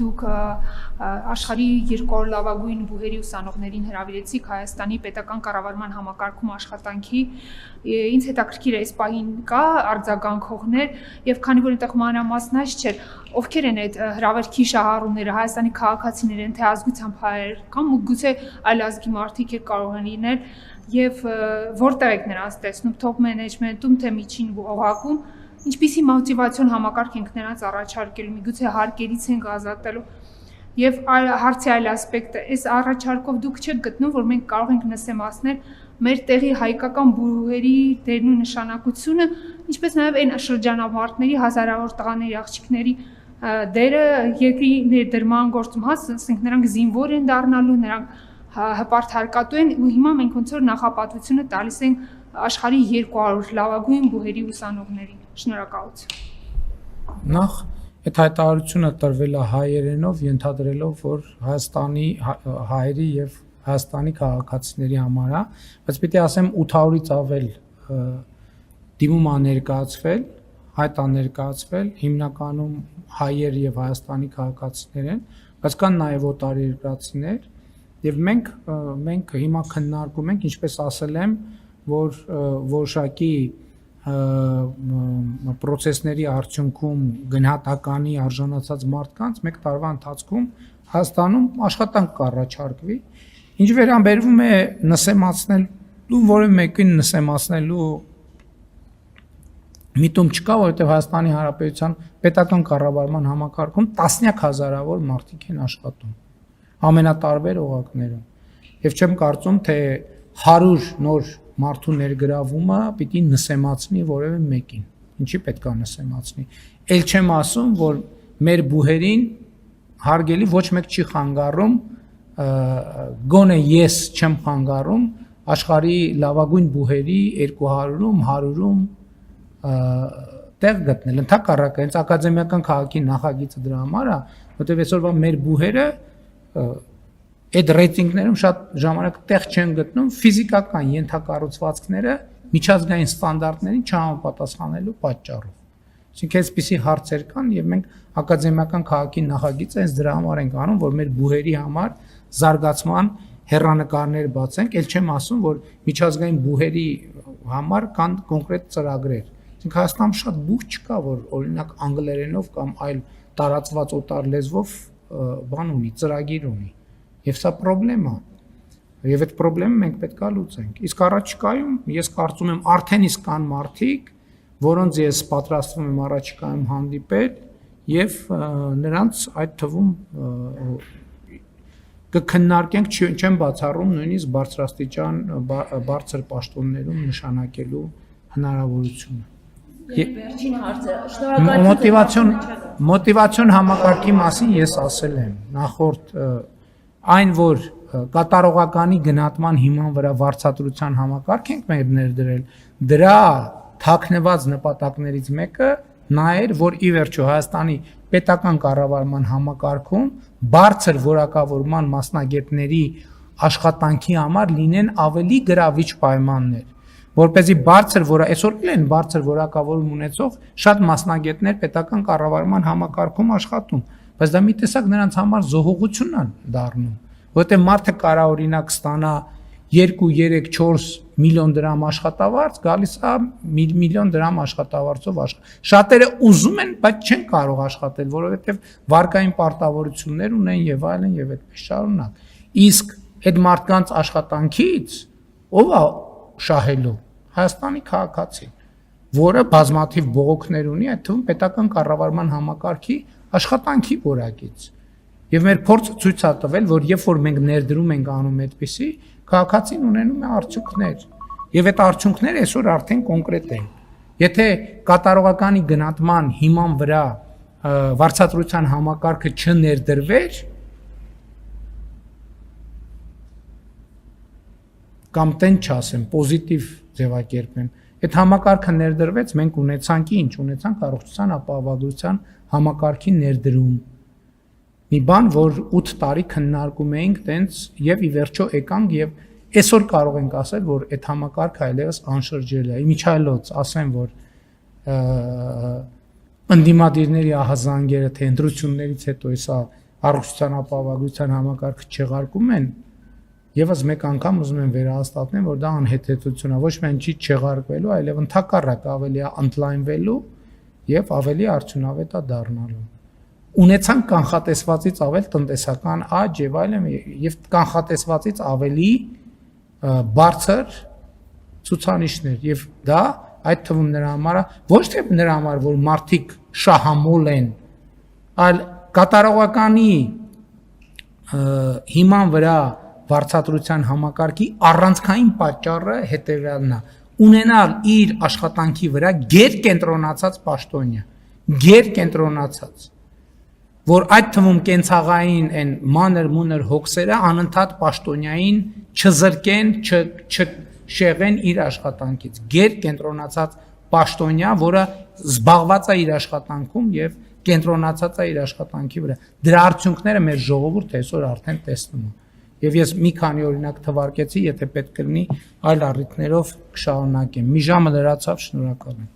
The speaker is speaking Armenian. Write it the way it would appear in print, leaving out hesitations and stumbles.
դուք աշխարհի 200 լավագույն բուհերի ուսանողներին հրավիրեցիք Հայաստանի պետական կառավարման համակարգում աշխատանքի։ Ինձ հետաքրքիր է այս պահին կա արձագանքողներ եւ քանի որ այնտեղ մանրամասնած չէր, ովքեր են այդ հրավերքի շահառուները, Հայաստանի քաղաքացիներ են, թե ազգությամբ հայեր կամ գուցե այլ ազգի մարդիկ կարող են լինել եւ որտեղ եք նրանց տեսնում, top management-ում թե միջին օղակում, ինչպիսի մոտիվացիոն համակարգ ենք նրանց առաջարկելու, միգուցե հարկերից ենք ազատելու եւ հարցի այլ ասպեկտը, այս առաջարկով դուք չեք գտնում, որ մենք կարող ենք նսեմացնել մեր տեղի հայկական բուհերի դերն ու նշանակությունը, ինչպես նաեւ այն շրջանավարտների, հազարավոր տղաների, աղջիկների դերը երկրի ներդրման գործում, ասենք նրանք զինվոր են դառնալու, նրանք հպարտ հարկատու են ու հիմա մենք ոնց որ նախապատվությունը տալիս ենք աշխարհի 200 լավագույն բուհերի ուսանողներին։ Շնորհակալություն։ Նախ այդ հայտարարությունը տրվել է հայերենով, ենթադրելով, որ Հայաստանի հայերի եւ Հայաստանի քաղաքացիների համար է, բայց պիտի ասեմ 800-ից ավել դիմում է ներկայացվել, հայտ է ներկայացվել, հիմնականում հայեր եւ Հայաստանի քաղաքացիներ են, բայց կան նաեւ օտարերկրացիներ եւ մենք հիմա քննարկում ենք, ինչպես ասել եմ, որ որոշակի պրոցեսների արդյունքում գնահատականի արժանացած մարդկանց մեկ տարվա ընթացքում Հայաստանում աշխատանք կառաջարկվի, ինչ վերաբերվում է նսեմացնելու, որևէ մեկին նսեմացնելու միտում չկա, որովհետև Հայաստանի Հանրապետության պետական կառավարման համակարգում տասնյակ հազարավոր մարդիկ են աշխատում ամենատարբեր օղակներում եւ չեմ կարծում, թե 100 նոր մարդու ներգրավումը պիտի նսեմացնի որևէ մեկին, ինչի պետք է նսեմացնի, ել չեմ ասում, որ մեր բուհերին հարգելի ոչ մեկ չի խանգարում, գոնե ես չեմ խանգարում աշխարհի լավագույն բուհերի 200-ում, 100-ում տեղ գտնել, ընդհակառակը, հենց ակադեմիական քաղաքի նախագիծը դրա համար է, որտեղ այսօրվա մեր բուհերը այդ ռեյտինգներում շատ ժամանակ տեղ չեն գտնում ֆիզիկական ենթակառուցվածքները միջազգային ստանդարտներին չհամապատասխանելու պատճառով։ Այսինքն այսպիսի հարցեր կան եւ մենք ակադեմիական քաղաքի նախագիծը հենց դրա համար ենք անում, որ մեր բուհերի համար զարգացման հեռանկարներ բացենք, ել չեմ ասում, որ միջազգային բուհերի համար կան կոնկրետ ծրագրեր։ Այսինքն Հայաստանում շատ բուհ չկա, որ օրինակ անգլերենով կամ այլ տարածված օտար լեզվով բան ունի, ծրագիր ունի։ Եվ սա պրոբլեմ է։ Եվ այդ պրոբլեմը մենք պետք է լուծենք։ Իսկ առաջիկայում ես կարծում եմ արդեն իսկ կան մարդիկ, որոնց ես պատրաստվում եմ առաջիկայում հանդիպել եւ նրանց այդ թվում կքննարկենք, չեմ բացառում նույնիսկ բարձրաստիճան բարձր պաշտոններում նշանակելու հնարավորությունը։ Վերջին հարցը, մոտիվացիոն համակարգի մասին ես ասել եմ նախորդ այն, որ կատարողականի գնահատման հիման վրա վարձատրության համակարգ ենք մեր ներդրել, դրա թաքնված նպատակներից մեկը նա էր, որ ի վերջո Հայաստանի պետական կառավարման համակարգում բարձր որակավորման մասնագետների աշխատանքի համար լինեն ավելի գրավիչ պայմաններ, որպեսզի այսօր են բարձր որակավորում ունեցող շատ մասնագետներ պետական կառավարման համակարգում աշխատում, բայց դա մի տեսակ նրանց համար զոհողություն է դառնում, որովհետև մարդը կարա օրինակ ստանա 2, 3, 4 միլիոն դրամ աշխատավարձ, գալիս է միլիոն դրամ աշխատավարձով շատերը ուզում են, բայց չեն կարող աշխատել, որովհետև վարկային պարտավորություններ ունեն եւ այլն եւ այդպես շարունակ։ Իսկ այդ մարդկանց աշխատանքից ով է շահելու Հայաստանի քաղաքացին, որը բազմաթիվ բողոքներ ունի, այդ թվում պետական կառավարման համակարգի աշխատանքի որակից։ Եվ մեր փորձը ցույց է տվել, որ երբ որ մենք ներդրում ենք անում այդպիսի, քաղաքացին ունենում է արդյունքներ։ Եվ այդ արդյունքները այսօր արդեն կոնկրետ են։ Եթե կատարողականի գնահատման հիման վրա վարձատրության համակարգը չներդրվեր, կամ տեն չասեմ, պոզիտիվ ձևակերպեմ, այդ համակարգը ներդրվեց, մենք ունեցանք ինչ, ունեցանք առողջության ապահովագրության համակարգի ներդրում։ Մի բան, որ 8 տարի քննարկում էինք տենց եւ ի վերջո եկանք եւ այսօր կարող ենք ասել, որ այդ համակարգը այլևս անշրջել է։ Իմիջայլոց ասեմ, որ ընդդիմադիրների ահազանգերը թե ընտրություններից հետո հեսա առողջության ապահովագրության համակարգը չեղարկում են, եւս մեկ անգամ ուզում եմ վերահաստատեմ, որ դա անհեթեթություն է, ոչ միայն չի չեղարկվելու, այլև ընդհակառակ ավելի է ընդլայնվելու եւ ավելի արդյունավետ է դառնալու։ Ունեցանք կանխատեսվածից ավել տնտեսական աճ եւ այլն եւ կանխատեսվածից ավելի բարձր ցուցանիշներ եւ դա այդ թվում նրա համար ոչ թե նրա համար որ մարդիկ շահամոլ են, այլ կատարողականի հիման վրա վարձատրության համակարգի առանցքային պատճառը հետեւյալն է ունենալ իր աշխատանքի վրա գերկենտրոնացած պաշտոնյա, գերկենտրոնացած, որ այդ թվում կենցաղային այն մանր-մունր հոգսերը անընդհատ պաշտոնյային չզրկեն, չշեղեն իր աշխատանքից, գերկենտրոնացած պաշտոնյա, որը զբաղված է իր աշխատանքում եւ կենտրոնացած է իր աշխատանքի վրա։ Դրա արդյունքները մեր ժողովուրդը այսօր արդեն տեսնում է։ Եվ ես մի քանի օրինակ թվարկեցի, եթե պետք կլինի այլ առիթներով կշարունակեմ։ Մի ժամը լրացավ, շնորհակալ եմ։